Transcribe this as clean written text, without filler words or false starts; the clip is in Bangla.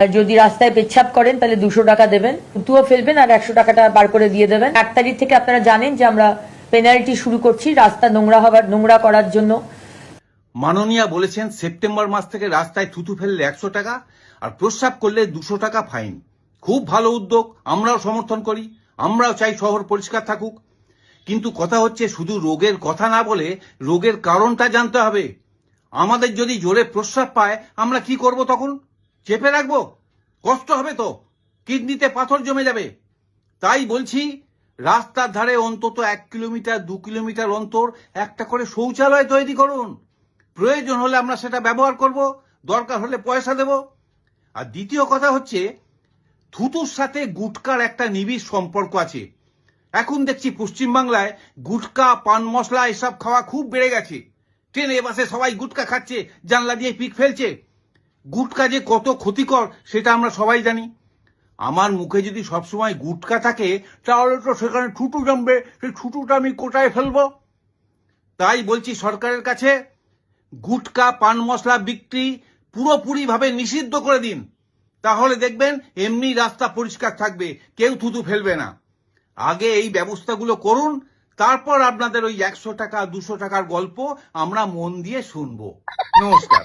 আর যদি রাস্তায় পেচ্ছাপ করেন তাহলে 200 টাকা দেবেন, থুতুও ফেলবেন আর 100 টাকাটা বার করে দিয়ে দেবেন। 1 তারিখ থেকে আপনারা জানেন যে আমরা পেনাল্টি শুরু করছি রাস্তা নোংরা করার জন্য। মাননীয়া বলেছেন সেপ্টেম্বর মাস থেকে রাস্তায় থুতু ফেললে 100 টাকা আর প্রস্রাব করলে 200 টাকা ফাইন। খুব ভালো উদ্যোগ, আমরাও সমর্থন করি, আমরাও চাই শহর পরিষ্কার থাকুক। কিন্তু কথা হচ্ছে শুধু রোগের কথা না বলে রোগের কারণটা জানতে হবে। আমাদের যদি জোরে প্রস্রাব পায় আমরা কি করব তখন? চেপে রাখবো? কষ্ট হবে তো, কিডনিতে পাথর জমে যাবে। তাই বলছি রাস্তার ধারে অন্তত 1 কিলোমিটার 2 কিলোমিটার অন্তর একটা করে শৌচালয় তৈরি করুন। প্রয়োজন হলে আমরা সেটা ব্যবহার করব, দরকার হলে পয়সা দেব। আর দ্বিতীয় কথা হচ্ছে থুতুর সাথে গুটকার একটা নিবিড় সম্পর্ক আছে। এখন দেখছি পশ্চিমবাংলায় গুটকা, পান মশলা এসব খাওয়া খুব বেড়ে গেছে। ট্রেনে বাসে সবাই গুটকা খাচ্ছে, জানলা দিয়ে পিক ফেলছে। গুটকা যে কত ক্ষতিকর সেটা আমরা সবাই জানি। আমার মুখে যদি সবসময় গুটকা থাকে তাহলে তো সেখানে থুতু জমবে, সেই থুতুটা আমি কোথায় ফেলবো? তাই বলছি সরকারের কাছে গুটকা, পান মশলা বিক্রি পুরোপুরিভাবে নিষিদ্ধ করে দিন। তাহলে দেখবেন এমনি রাস্তা পরিষ্কার থাকবে, কেউ থুতু ফেলবে না। আগে এই ব্যবস্থাগুলো করুন, তারপর আপনাদের ওই 100 টাকা 200 টাকার গল্প আমরা মন দিয়ে শুনবো। নমস্কার।